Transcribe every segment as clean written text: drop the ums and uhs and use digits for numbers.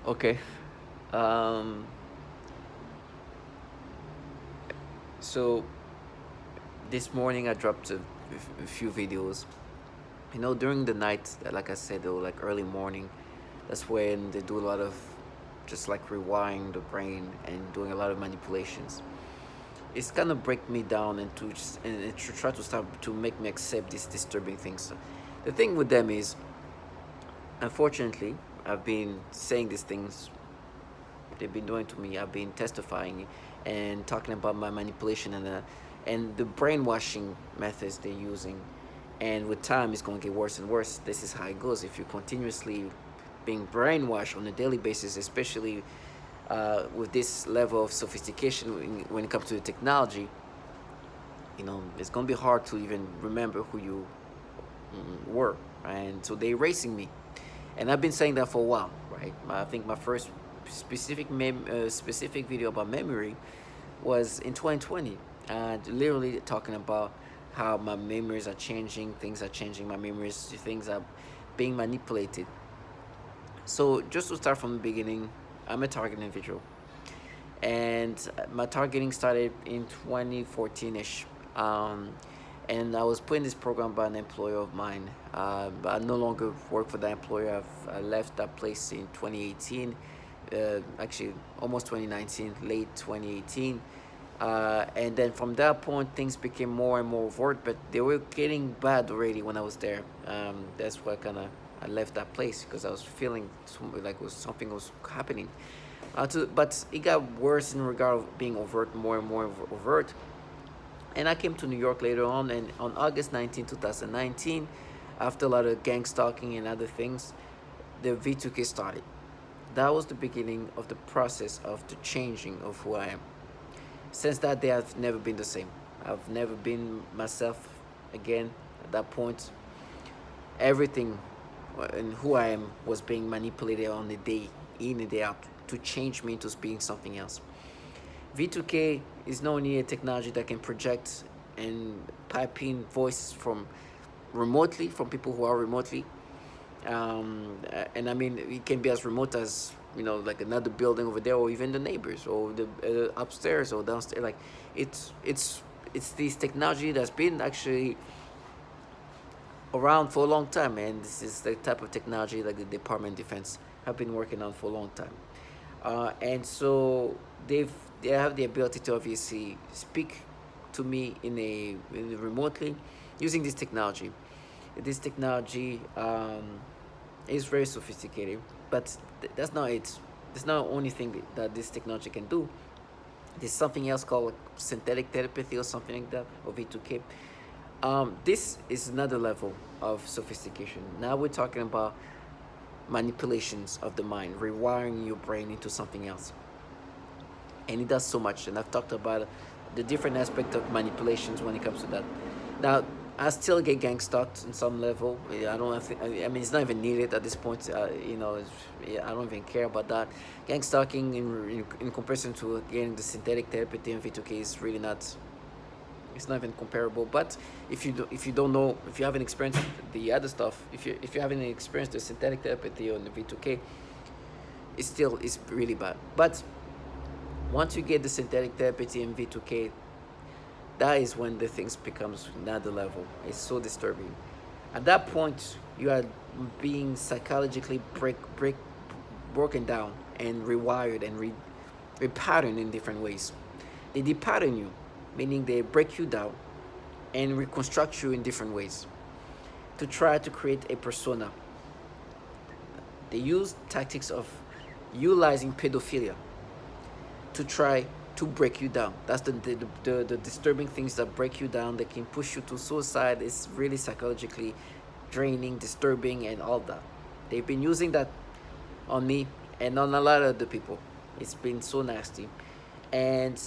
Okay. Um, so this morning I dropped a few videos. During the night, like I said, or like early morning, that's when they do a lot of just like rewiring the brain and doing a lot of manipulations. It's kind of break me down and to try to start to make me accept these disturbing things. The thing with them is, unfortunately, I've been saying these things they've been doing to me. I've been testifying and talking about my manipulation and the brainwashing methods they're using. And with time, it's going to get worse and worse. This is how it goes. If you're continuously being brainwashed on a daily basis, especially with this level of sophistication when it comes to the technology, it's going to be hard to even remember who you were. And so they're erasing me. And I've been saying that for a while, right? I think my first specific video about memory was in 2020, literally talking about how my memories are changing, things are changing, my memories, things are being manipulated. So just to start from the beginning, I'm a target individual, and my targeting started in 2014ish. And I was put in this program by an employer of mine, but I no longer work for that employer. I left that place in 2018, actually almost 2019, late 2018. And then from that point, things became more and more overt, but they were getting bad already when I was there. That's why I left that place because I was feeling like something was happening. But it got worse in regard of being overt, more and more overt. And I came to New York later on, and on August 19, 2019, after a lot of gang stalking and other things, the V2K started. That was the beginning of the process of the changing of who I am. Since that day, I've never been the same. I've never been myself again. At that point, everything and who I am was being manipulated on the day in and day out to change me into being something else. V2K is not only a technology that can project and pipe in voices from remotely, from people who are remotely, and I mean it can be as remote as like another building over there, or even the neighbors, or the upstairs or downstairs. Like it's this technology that's been actually around for a long time, and this is the type of technology like the Department of Defense have been working on for a long time. And so they have the ability to obviously speak to me in a remotely using this technology. This technology is very sophisticated, but that's not it. That's not the only thing that this technology can do. There's something else called synthetic telepathy or something like that, or V2K. This is another level of sophistication. Now we're talking about manipulations of the mind, rewiring your brain into something else. And it does so much. And I've talked about the different aspect of manipulations when it comes to that. Now, I still get gang stalked in some level. I don't think, I mean, it's not even needed at this point. I don't even care about that. Gang stalking in comparison to getting the synthetic therapy and V2K is really not. It's not even comparable. But if you don't know, if you haven't experienced the other stuff, if you haven't experienced the synthetic telepathy or the V2K, it's really bad. But once you get the synthetic telepathy and V2K, that is when the things becomes another level. It's so disturbing. At that point, you are being psychologically broken down and rewired and repatterned in different ways. They depattern you, meaning they break you down and reconstruct you in different ways to try to create a persona. They use tactics of utilizing pedophilia to try to break you down. That's the disturbing things that break you down, that can push you to suicide. It's really psychologically draining, disturbing, and all that. They've been using that on me and on a lot of the people. It's been so nasty. And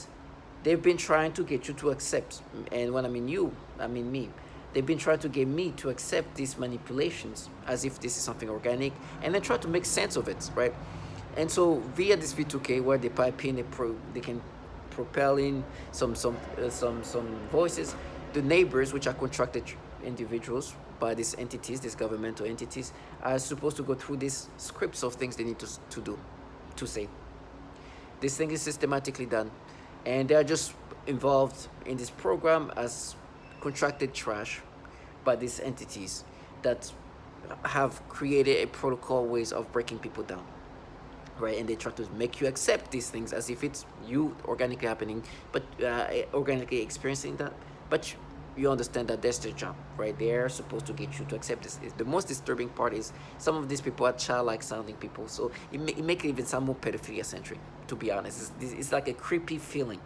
they've been trying to get you to accept, and when I mean you, I mean me. They've been trying to get me to accept these manipulations as if this is something organic, and then try to make sense of it, right? And so via this V2K, where they pipe in, they can propel in some voices. The neighbors, which are contracted individuals by these entities, these governmental entities, are supposed to go through these scripts of things they need to do. to say. This thing is systematically done, and they are just involved in this program as contracted trash by these entities that have created a protocol ways of breaking people down, right? And they try to make you accept these things as if it's you organically happening, but organically experiencing that. But you understand that that's their job, right? They're supposed to get you to accept this. The most disturbing part is some of these people are childlike sounding people, so it makes it even sound more pedophilia centric. To be honest, it's like a creepy feeling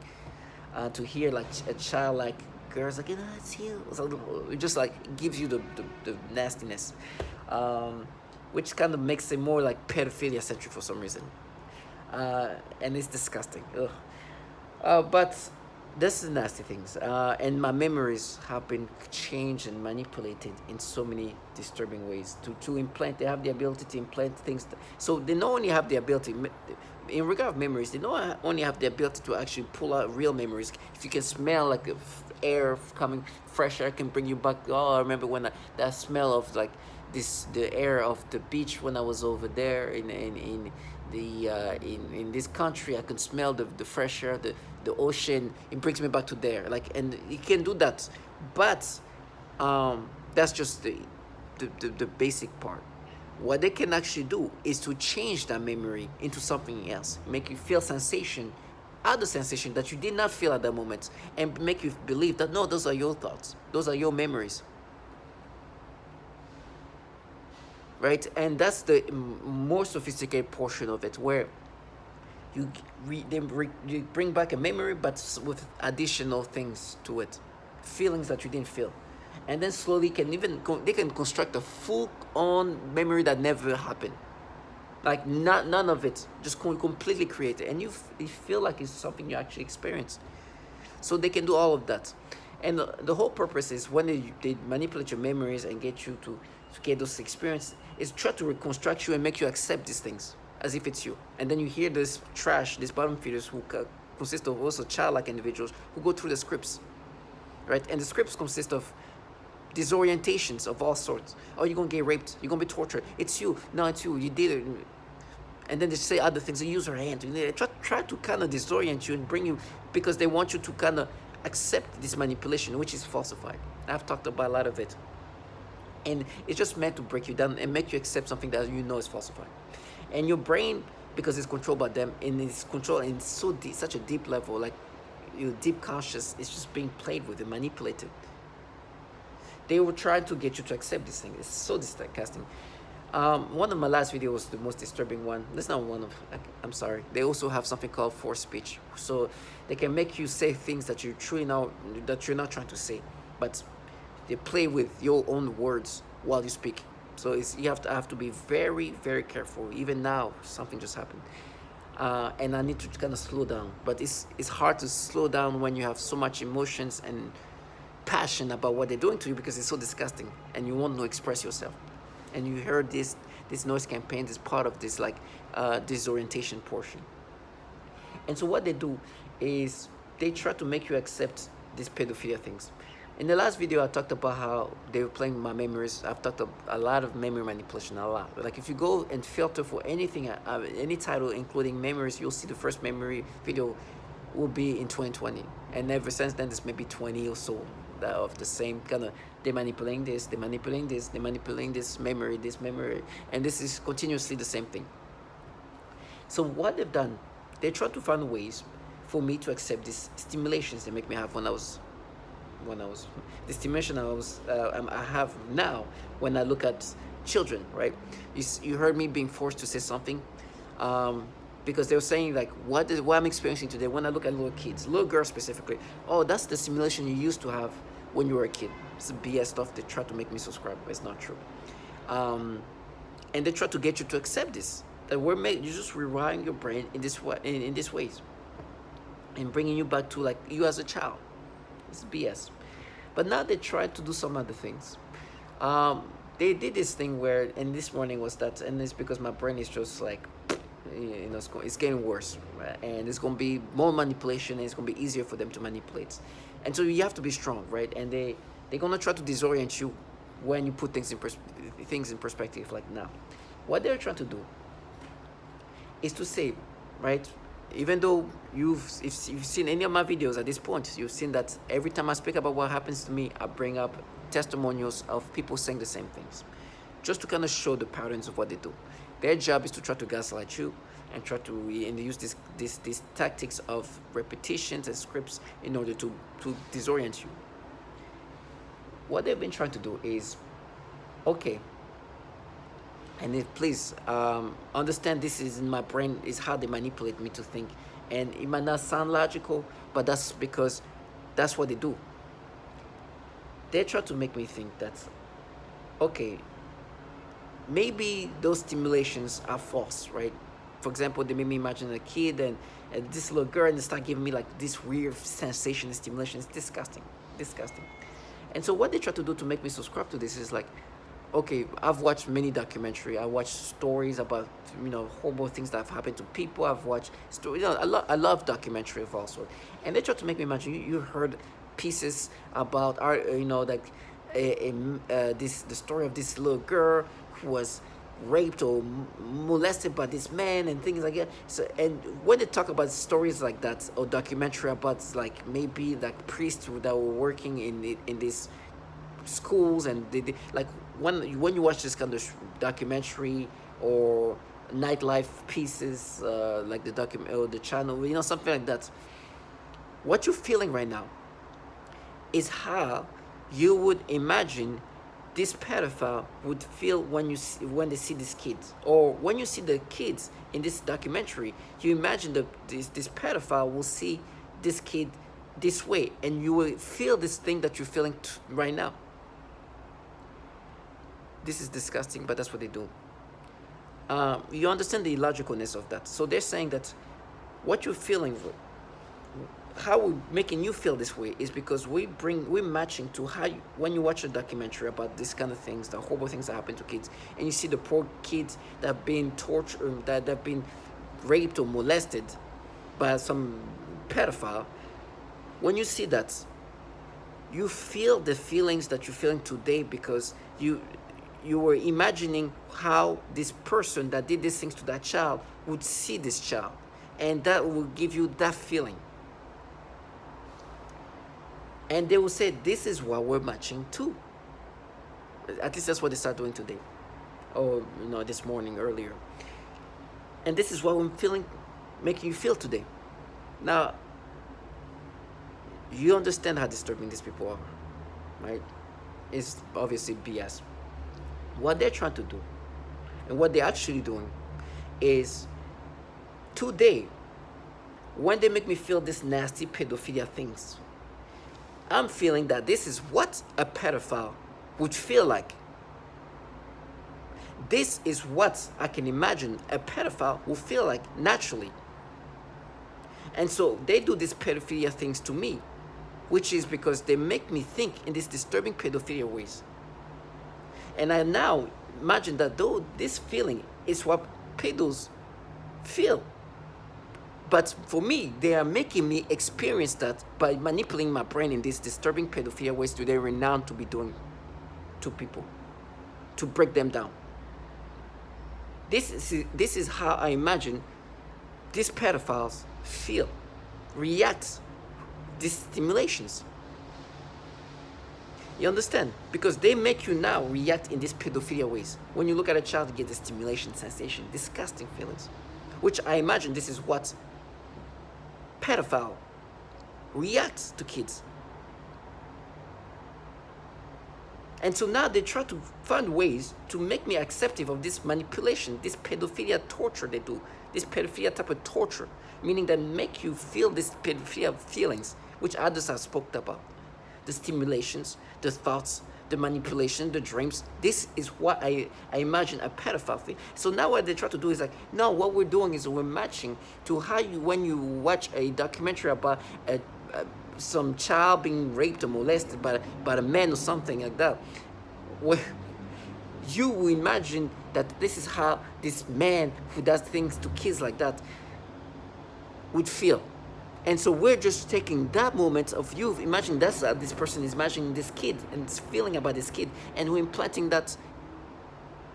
to hear like a childlike girls like, it's you. So it just like gives you the nastiness, which kind of makes it more like pedophilia centric for some reason, and it's disgusting. Ugh. But this is nasty things, and my memories have been changed and manipulated in so many disturbing ways to implant. They have the ability to implant things, so they not only have the ability in regard of memories, they not only have the ability to actually pull out real memories. If you can smell like the air coming, fresh air can bring you back. Oh, I remember when that smell of like the air of the beach when I was over there in this country. I can smell the fresh air, the ocean. It brings me back to there. Like, and you can do that, but that's just the basic part. What they can actually do is to change that memory into something else, make you feel sensation, other sensation that you did not feel at that moment, and make you believe that no, those are your thoughts, those are your memories, right? And that's the more sophisticated portion of it, where you bring back a memory, but with additional things to it, feelings that you didn't feel, and then slowly they can construct a full-on memory that never happened, like none of it, just completely created, and you feel like it's something you actually experienced. So they can do all of that, and the whole purpose is when they manipulate your memories and get you to get those experiences, is try to reconstruct you and make you accept these things as if it's you. And then you hear this trash, these bottom feeders who consist of also childlike individuals who go through the scripts, right? And the scripts consist of disorientations of all sorts. Oh, you're gonna get raped, you're gonna be tortured, it's you, no, it's you, you did it. And then they say other things, they use their hand, they try to kind of disorient you and bring you, because they want you to kind of accept this manipulation, which is falsified. I've talked about a lot of it, and it's just meant to break you down and make you accept something that you know is falsified. And your brain, because it's controlled by them, and it's controlled in so deep, such a deep level, like your deep conscious is just being played with and manipulated. They will try to get you to accept this thing. It's so disgusting. One of my last videos was the most disturbing one. That's not one of, I'm sorry. They also have something called forced speech. So they can make you say things that you're not trying to say, but they play with your own words while you speak. So you have to be very, very careful. Even now, something just happened. And I need to kind of slow down. But it's hard to slow down when you have so much emotions and passion about what they're doing to you, because it's so disgusting and you want to express yourself. And you heard this noise campaign is part of this like disorientation portion. And so what they do is they try to make you accept these pedophilia things. In the last video, I talked about how they were playing my memories. I've talked a lot of memory manipulation, a lot. Like if you go and filter for anything, any title, including memories, you'll see the first memory video will be in 2020. And ever since then, there's maybe 20 or so of the same kind of, they're manipulating this, they're manipulating this, they're manipulating this memory, and this is continuously the same thing. So what they've done, they try to find ways for me to accept these stimulations they make me have when I was the stimulation I have now when I look at children, right? You heard me being forced to say something, because they were saying like what I'm experiencing today when I look at little kids, little girls specifically. Oh, that's the simulation you used to have when you were a kid. It's BS stuff. They try to make me subscribe, but it's not true. And they try to get you to accept this, that you're just rewiring your brain in this way, in these ways, and bringing you back to like you as a child. It's BS. But now they try to do some other things. They did this thing where, and this morning was that, and it's because my brain is just like, it's getting worse, right? And it's going to be more manipulation, and it's going to be easier for them to manipulate. And so you have to be strong, right? And they're going to try to disorient you when you put things in perspective, like now. What they're trying to do is to say, right? Even though if you've seen any of my videos at this point, you've seen that every time I speak about what happens to me, I bring up testimonials of people saying the same things, just to kind of show the patterns of what they do. Their job is to try to gaslight you and try to and they use these tactics of repetitions and scripts in order to disorient you. What they've been trying to do is, okay, and please understand this is in my brain, is how they manipulate me to think, and it might not sound logical, but that's because that's what they do. They try to make me think that, okay, maybe those stimulations are false, right? For example, they made me imagine a kid and this little girl, and they start giving me like this weird sensation and stimulation. It's disgusting, disgusting. And so what they try to do to make me subscribe to this is like, okay, I've watched many documentaries. I watched stories about, horrible things that have happened to people. I've watched stories. I love documentary of all sorts. And they try to make me imagine. You heard pieces about art, like the story of this little girl who was raped or molested by this man and things like that. So, and when they talk about stories like that or documentary about like maybe like priests that were working in these schools, and they like when you watch this kind of documentary or nightlife pieces, like the document or the channel, something like that, what you're feeling right now is how you would imagine this pedophile would feel when they see these kids, or when you see the kids in this documentary. You imagine this pedophile will see this kid this way, and you will feel this thing that you're feeling right now. This is disgusting, but that's what they do. You understand the illogicalness of that. So they're saying that what you're feeling, how we're making you feel this way, is because we're matching to how when you watch a documentary about this kind of things, the horrible things that happen to kids, and you see the poor kids that have been tortured, that have been raped or molested by some pedophile. When you see that, you feel the feelings that you're feeling today, because you were imagining how this person that did these things to that child would see this child, and that will give you that feeling. And they will say, this is what we're matching to. At least that's what they start doing today, or this morning earlier. And this is what I'm feeling, making you feel today. Now, you understand how disturbing these people are, right? It's obviously BS. What they're trying to do, and what they're actually doing, is today, when they make me feel this nasty pedophilia things, I'm feeling that this is what a pedophile would feel like. This is what I can imagine a pedophile will feel like naturally. And so they do these pedophilia things to me, which is because they make me think in these disturbing pedophilia ways. And I now imagine that though this feeling is what pedos feel, but for me, they are making me experience that by manipulating my brain in these disturbing pedophilia ways they're renowned to be doing to people, to break them down. This is how I imagine these pedophiles feel, react, these stimulations. You understand? Because they make you now react in these pedophilia ways. When you look at a child, you get the stimulation sensation, disgusting feelings, which I imagine this is what pedophile reacts to kids. And so now they try to find ways to make me acceptive of this manipulation, this pedophilia torture they do, this pedophilia type of torture, meaning that make you feel these pedophilia feelings, which others have spoken about. The stimulations, the thoughts, the manipulation, the dreams. This is what I imagine a pedophile feel. So now what they try to do is like, no, what we're doing is we're matching to how when you watch a documentary about some child being raped or molested by a man or something like that, where you will imagine that this is how this man who does things to kids like that would feel. And so we're just taking that moment of you imagine that's this person is imagining this kid and this feeling about this kid, and we're implanting that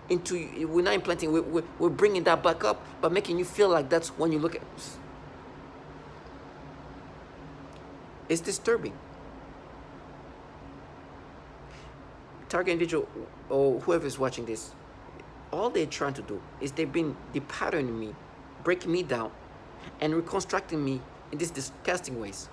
into, we're not implanting, we're bringing that back up, but making you feel like that's when you look at. It's disturbing. Target individual or whoever is watching this, all they're trying to do is they've been depatterning me, breaking me down, and reconstructing me in these disgusting ways,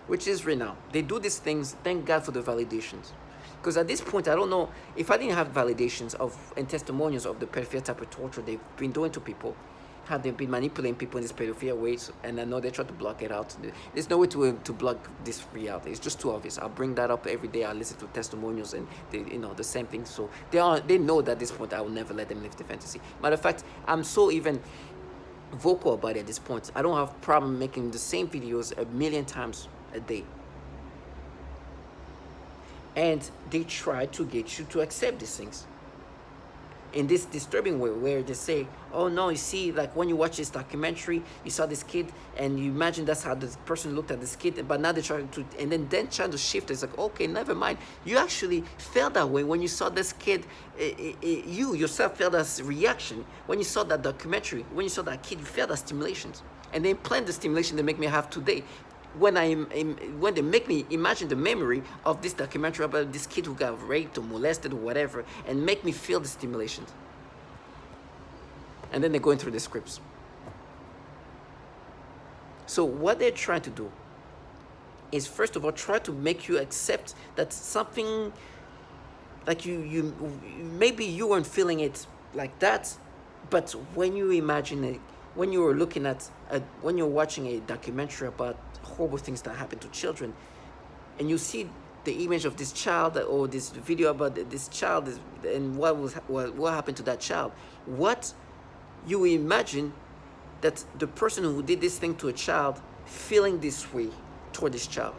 which is right now. They do these things, thank God for the validations. Because at this point, I don't know, if I didn't have validations of and testimonials of the pedophilia type of torture they've been doing to people, how they've been manipulating people in this pedophilia ways, and I know they try to block it out. There's no way to block this reality. It's just too obvious. I'll bring that up every day. I listen to testimonials and they, the same thing. So they know that at this point I will never let them live the fantasy. Matter of fact, I'm so even vocal about it at this point. I don't have problem making the same videos 1,000,000 times a day. And they try to get you to accept these things in this disturbing way, where they say, oh no, you see, like when you watch this documentary, you saw this kid and you imagine that's how this person looked at this kid, but now they're trying to, and then trying to shift. It's like, okay, never mind, you actually felt that way when you saw this kid. You yourself felt that reaction when you saw that documentary. When you saw that kid, you felt that stimulations, and they implant the stimulation they make me have today. When they make me imagine the memory of this documentary about this kid who got raped or molested or whatever, and make me feel the stimulations, and then they're going through the scripts. So what they're trying to do is, first of all, try to make you accept that something, like you maybe you weren't feeling it like that, but when you imagine it, when you were looking at when you're watching a documentary about horrible things that happen to children, and you see the image of this child or this video about this child and what happened to that child, what you imagine that the person who did this thing to a child feeling this way toward this child,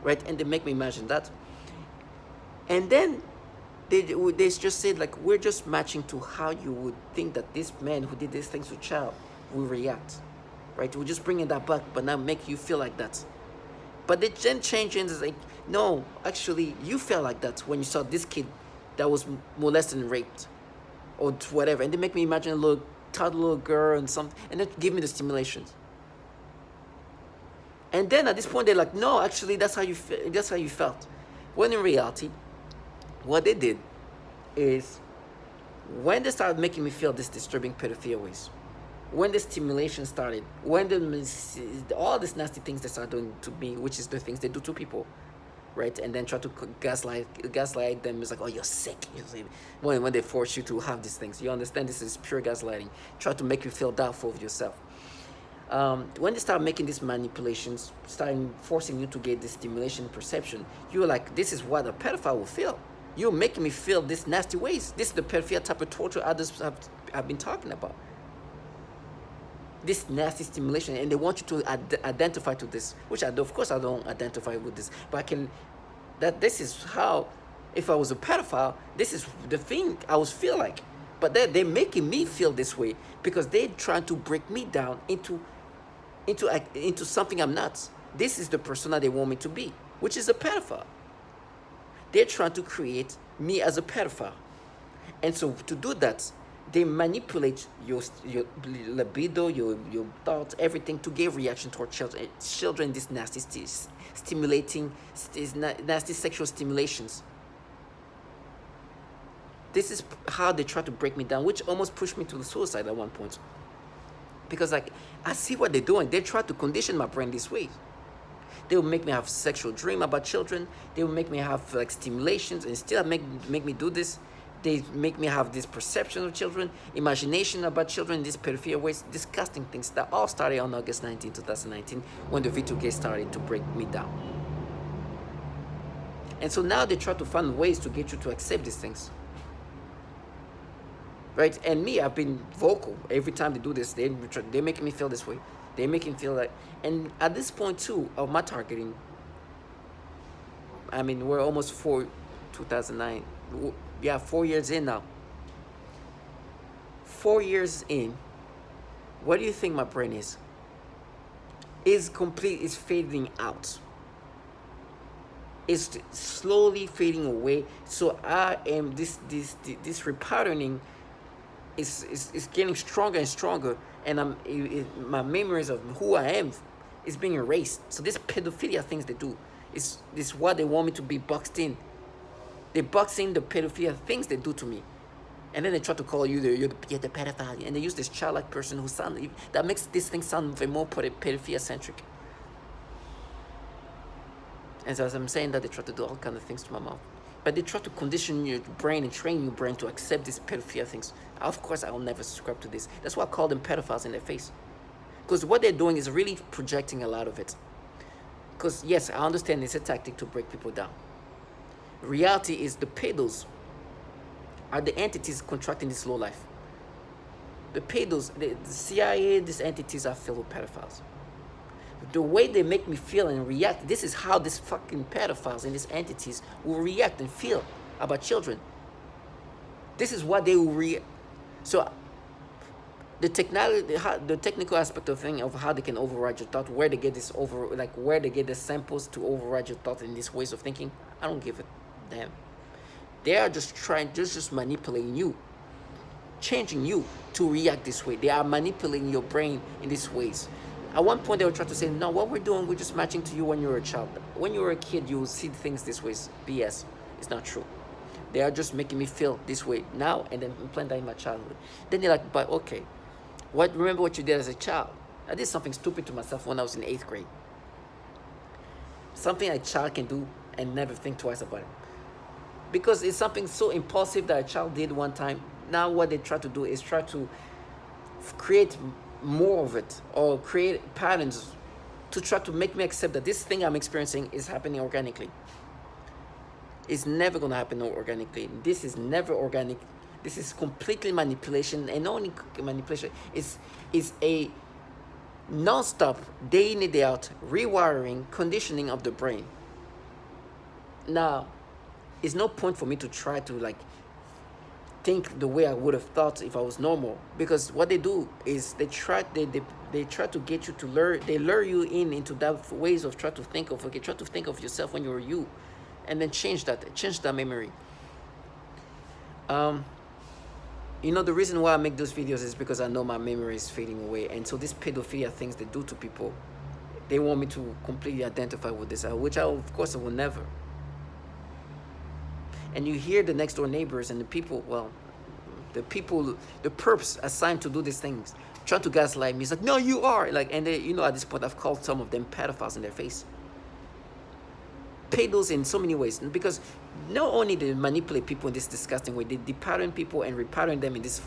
right? And they make me imagine that, and then they just said, like, we're just matching to how you would think that this man who did these things to a child will react, right? We're just bringing that back, but now make you feel like that. But they then change it and it's like, no, actually, you felt like that when you saw this kid that was molested and raped or whatever. And they make me imagine a little toddler little girl and something, and then give me the stimulations. And then at this point, they're like, no, actually, that's how you felt. When in reality, what they did is, when they started making me feel this disturbing pedophilia ways, when the stimulation started, when all these nasty things they start doing to me, which is the things they do to people, right? And then try to gaslight them. It's like, oh, you're sick. When they force you to have these things, you understand this is pure gaslighting. Try to make you feel doubtful of yourself. When they start making these manipulations, starting forcing you to get this stimulation perception, you're like, this is what a pedophile will feel. You're making me feel this nasty ways. This is the pedophilia type of torture others have been talking about. This nasty stimulation, and they want you to identify to this, which of course I don't identify with this, but this is how, if I was a pedophile, this is the thing I would feel like. But they're making me feel this way because they're trying to break me down into something I'm not. This is the persona they want me to be, which is a pedophile. They're trying to create me as a pedophile. And so to do that, they manipulate your libido, your thoughts, everything, to give reaction toward children, these nasty nasty sexual stimulations. This is how they try to break me down, which almost pushed me to the suicide at one point. Because I see what they're doing. They try to condition my brain this way. They will make me have sexual dream about children. They will make me have like stimulations and still make me do this. They make me have this perception of children, imagination about children, these pedophilia ways, disgusting things that all started on August 19, 2019, when the V2K started to break me down. And so now they try to find ways to get you to accept these things. Right? And me, I've been vocal. Every time they do this, they're making me feel this way. They make me feel like, and at this point too of my targeting, I mean, we're almost 2009. Yeah, 4 years in now. 4 years in, what do you think my brain is? Is fading out. is slowly fading away. So I am this repatterning is getting stronger and stronger, and my memories of who I am is being erased. So this pedophilia things they do is what they want me to be boxed in. They box in the pedophilia things they do to me, and then they try to call you you're the pedophile, and they use this childlike person who sound that makes this thing sound very more pedophilia centric. And so as I'm saying that, they try to do all kind of things to my mouth. But they try to condition your brain and train your brain to accept these pedophilia things. Of course, I will never subscribe to this. That's why I call them pedophiles in their face. Because what they're doing is really projecting a lot of it. Because, yes, I understand it's a tactic to break people down. Reality is the pedos are the entities contracting this low life. The pedos, the CIA, these entities are filled with pedophiles. The way they make me feel and react, this is how these fucking pedophiles and these entities will react and feel about children. This is what they will react. So the technology, the technical aspect of thing of how they can override your thought, where they get this where they get the samples to override your thought in these ways of thinking, I don't give a damn. They are just trying, just manipulating you, changing you to react this way. They are manipulating your brain in these ways. At one point, they were trying to say, no, what we're doing, we're just matching to you when you were a child. When you were a kid, you will see things this way. BS. It's not true. They are just making me feel this way now and then implant that in my childhood. Then they're like, but okay, remember what you did as a child. I did something stupid to myself when I was in 8th grade. Something a child can do and never think twice about it. Because it's something so impulsive that a child did one time. Now what they try to do is try to create more of it or create patterns to try to make me accept that this thing I'm experiencing is happening organically. It's never going to happen organically. This is never organic. This is completely manipulation, and not only manipulation, it's a non-stop, day in and day out, rewiring, conditioning of the brain. Now, it's no point for me to try to think the way I would have thought if I was normal, because what they do is they try to get you to learn. They lure you into that ways of try to think of yourself when you were you, and then change that memory. The reason why I make those videos is because I know my memory is fading away, and so these pedophilia things they do to people, they want me to completely identify with this, which of course I will never. And you hear the next door neighbors and the perps assigned to do these things, trying to gaslight me. It's like, no, you are. And they, at this point, I've called some of them pedophiles in their face. Pedos in so many ways. Because not only do they manipulate people in this disgusting way, they depattern people and repattern them in this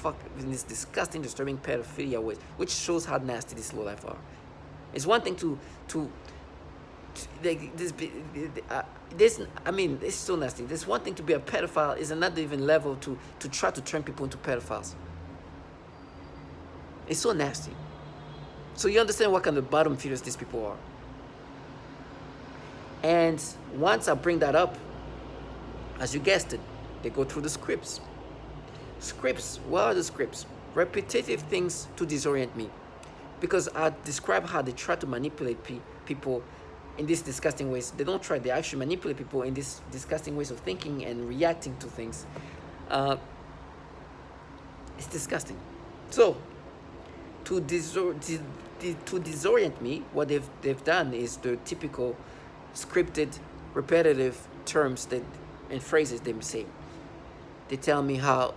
disgusting, disturbing pedophilia ways, which shows how nasty these low life are. It's one thing it's so nasty. This one thing to be a pedophile is another even level to try to turn people into pedophiles. It's so nasty. So you understand what kind of bottom feeders these people are. And once I bring that up, as you guessed it, they go through the scripts. What are the scripts? Repetitive things to disorient me. Because I describe how they try to manipulate people in these disgusting ways. They don't try, they actually manipulate people in these disgusting ways of thinking and reacting to things. It's disgusting. So, to disorient me, what they've done is the typical scripted, repetitive terms and phrases they say. They tell me how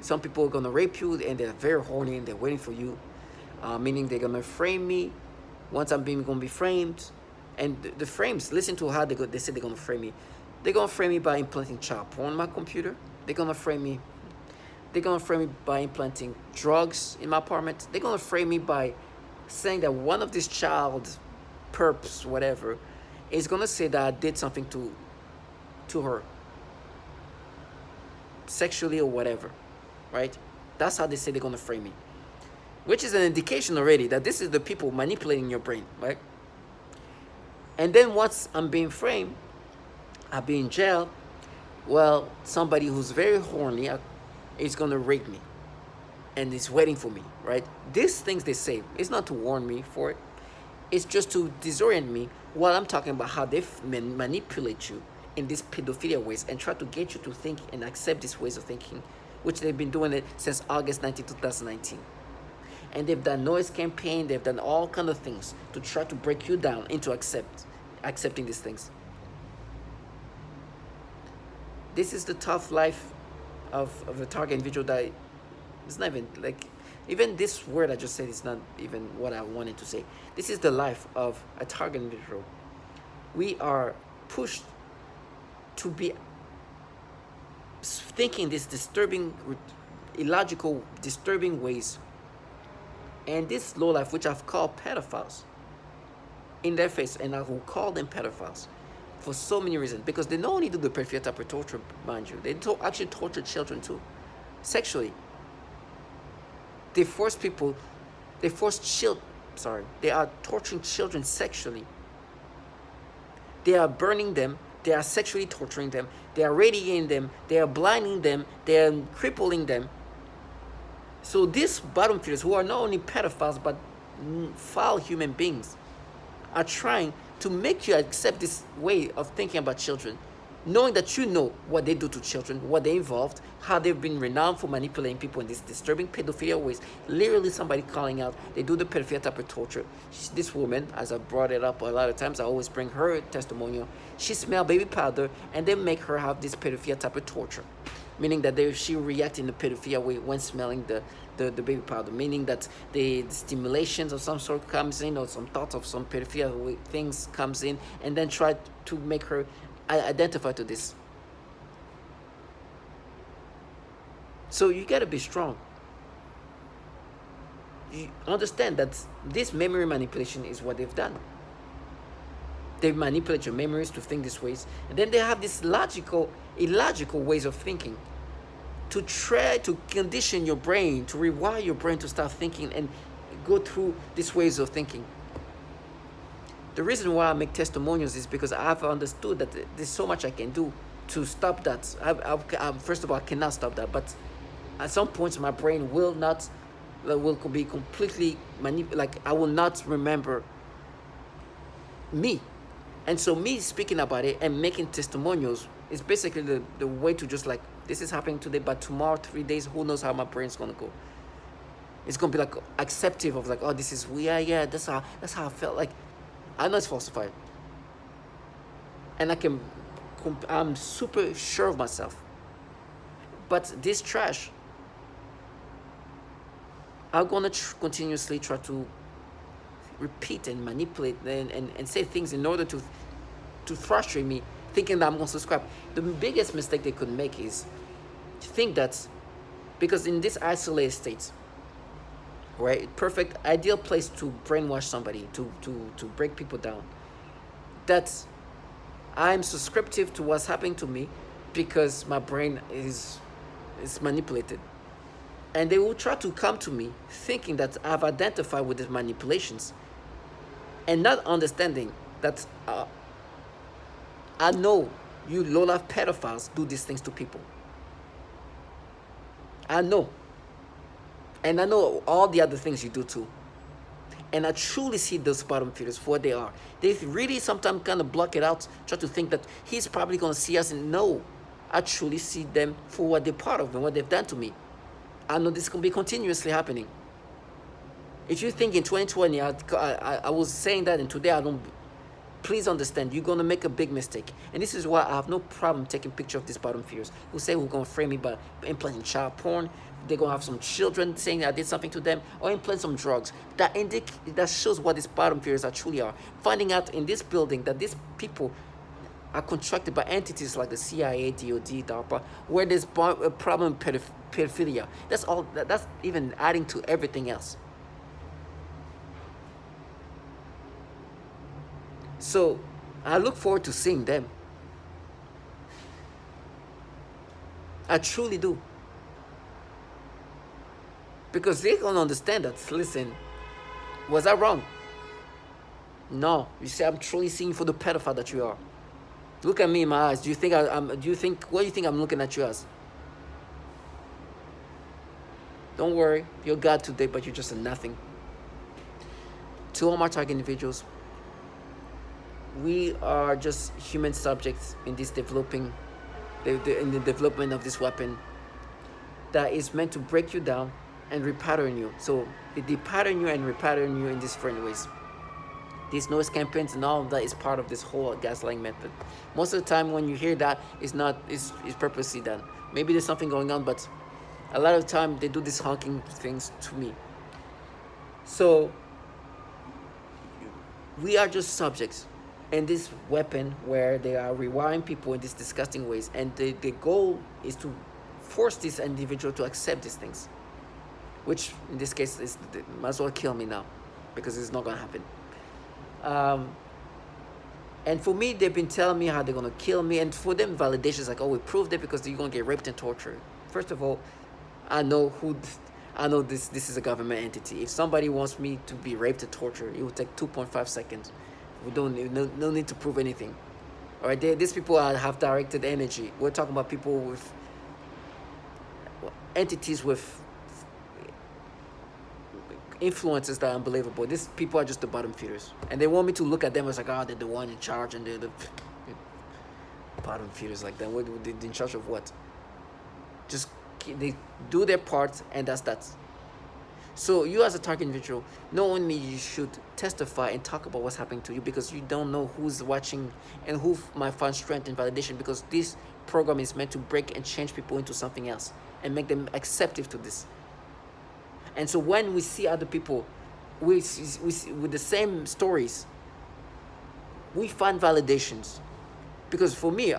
some people are gonna rape you and they're very horny and they're waiting for you, meaning they're gonna frame me. Once I'm gonna be framed, and the frames, listen to how they say they're gonna frame me. They're gonna frame me by implanting child porn on my computer. They're gonna frame me by implanting drugs in my apartment. They're gonna frame me by saying that one of these child perps, whatever, is gonna say that I did something to her, sexually or whatever, right? That's how they say they're gonna frame me. Which is an indication already that this is the people manipulating your brain, right? And then once I'm being framed, I'll be in jail. Well, somebody who's very horny is going to rape me and is waiting for me, right? These things they say, it's not to warn me for it. It's just to disorient me while I'm talking about how they manipulate you in these pedophilia ways and try to get you to think and accept these ways of thinking, which they've been doing it since August 19, 2019. And they've done noise campaign, they've done all kind of things to try to break you down into accepting these things. This is the tough life of a target individual that it's not even like, even this word I just said is not even what I wanted to say. This is the life of a target individual. We are pushed to be thinking these disturbing, illogical, disturbing ways. And this low life, which I've called pedophiles, in their face, and I will call them pedophiles for so many reasons, because they not only do the pedophilia type of torture, mind you, they actually torture children too, sexually. They force people, they are torturing children sexually. They are burning them, they are sexually torturing them, they are radiating them, they are blinding them, they are crippling them. So these bottom feeders, who are not only pedophiles but foul human beings, are trying to make you accept this way of thinking about children, knowing that you know what they do to children, what they involved, how they've been renowned for manipulating people in these disturbing pedophilia ways. Literally somebody calling out, they do the pedophilia type of torture. This woman, as I brought it up a lot of times, I always bring her testimonial. She smelled baby powder and they make her have this pedophilia type of torture. Meaning that she react in the pedophilia way when smelling the baby powder. Meaning that the stimulations of some sort comes in, or some thoughts of some pedophilia things comes in, and then try to make her identify to this. So you gotta be strong. You understand that this memory manipulation is what they've done. They manipulate your memories to think these ways, and then they have these illogical ways of thinking to try to condition your brain, to rewire your brain to start thinking and go through these ways of thinking. The reason why I make testimonials is because I've understood that there's so much I can do to stop that. First of all, I cannot stop that, but at some points my brain will be completely I will not remember me. And so me speaking about it and making testimonials is basically the way to just like, this is happening today, but tomorrow, 3 days, who knows how my brain's gonna go. It's gonna be like acceptive of like, oh, this is yeah, that's how I felt. Like, I know it's falsified. And I'm super sure of myself. But this trash, I'm gonna continuously try to repeat and manipulate and say things in order to frustrate me, thinking that I'm going to subscribe. The biggest mistake they could make is to think that, because in this isolated state, right, perfect, ideal place to brainwash somebody, to break people down, that I'm subscriptive to what's happening to me because my brain is manipulated. And they will try to come to me thinking that I've identified with these manipulations, and not understanding that I know you low-life pedophiles do these things to people. I know. And I know all the other things you do too. And I truly see those bottom feeders for what they are. They really sometimes kind of block it out, try to think that he's probably going to see us, and no. I truly see them for what they're part of and what they've done to me. I know this can be continuously happening. If you think in 2020, I was saying that, and today I don't, please understand, you're going to make a big mistake. And this is why I have no problem taking picture of these bottom feeders who say we're going to frame me by implanting child porn. They're going to have some children saying I did something to them, or implant some drugs. That shows what these bottom feeders are truly are. Finding out in this building that these people are contracted by entities like the CIA, DOD, DARPA, where there's a problem pedophilia. That's all. That's even adding to everything else. So I look forward to seeing them. I truly do. Because they're going to understand that, listen, was I wrong? No. You see, I'm truly seeing you for the pedophile that you are. Look at me in my eyes. What do you think I'm looking at you as? Don't worry, you're God today, but you're just a nothing. To all my target individuals, we are just human subjects in this developing, in the development of this weapon that is meant to break you down and repattern you. So they depattern you and repattern you in these different ways. These noise campaigns and all of that is part of this whole gaslighting method. Most of the time when you hear that, it's purposely done. Maybe there's something going on, but a lot of the time they do these honking things to me. So we are just subjects in this weapon where they are rewiring people in these disgusting ways, and the goal is to force this individual to accept these things, which in this case is might as well kill me now, because it's not gonna happen. And for me, they've been telling me how they're gonna kill me, and for them, validation is like, oh, we proved it because you're gonna get raped and tortured. First of all, I know this is a government entity. If somebody wants me to be raped and tortured, it will take 2.5 seconds. We don't need, no need to prove anything. All right, these people have directed energy. We're talking about people with entities with influences that are unbelievable. These people are just the bottom feeders, and they want me to look at them as like, oh, they're the one in charge, and they're the bottom feeders. Like that. They're in charge of what? Just they do their part, and that's that. So you as a target individual, not only you should testify and talk about what's happening to you, because you don't know who's watching and who might find strength and validation, because this program is meant to break and change people into something else and make them acceptive to this. And so when we see other people with the same stories, we find validations. Because for me,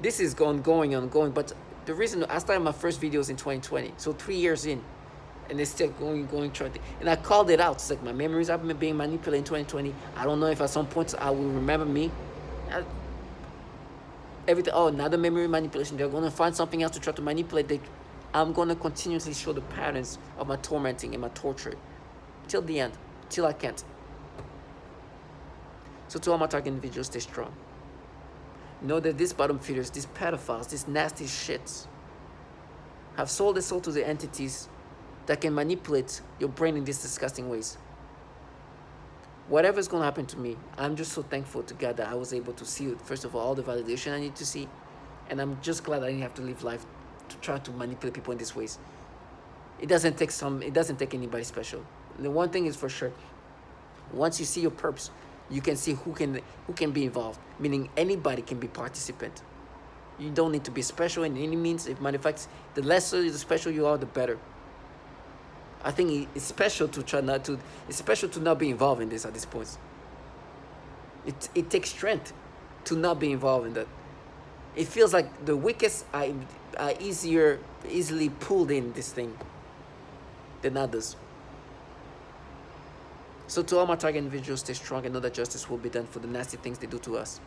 this is ongoing. But the reason I started my first videos in 2020, so 3 years in, and it's still going, trying. And I called it out. It's like my memories have been being manipulated in 2020. I don't know if at some point I will remember me. Everything. Oh, another memory manipulation. They're going to find something else to try to manipulate. I'm going to continuously show the patterns of my tormenting and my torture till the end, till I can't. So to all my target individuals, stay strong. Know that these bottom feeders, these pedophiles, these nasty shits have sold their soul to the entities that can manipulate your brain in these disgusting ways. Whatever's going to happen to me, I'm just so thankful to God that I was able to see, first of all the validation I need to see. And I'm just glad I didn't have to live life to try to manipulate people in these ways. It doesn't take anybody special. The one thing is for sure, once you see your purpose, you can see who can be involved, meaning anybody can be participant. You don't need to be special in any means. If matter of fact, the less special you are, the better. I think it's special to not be involved in this at this point. It takes strength to not be involved in that. It feels like the weakest are easily pulled in this thing than others. So to all my target individuals, stay strong and know that justice will be done for the nasty things they do to us.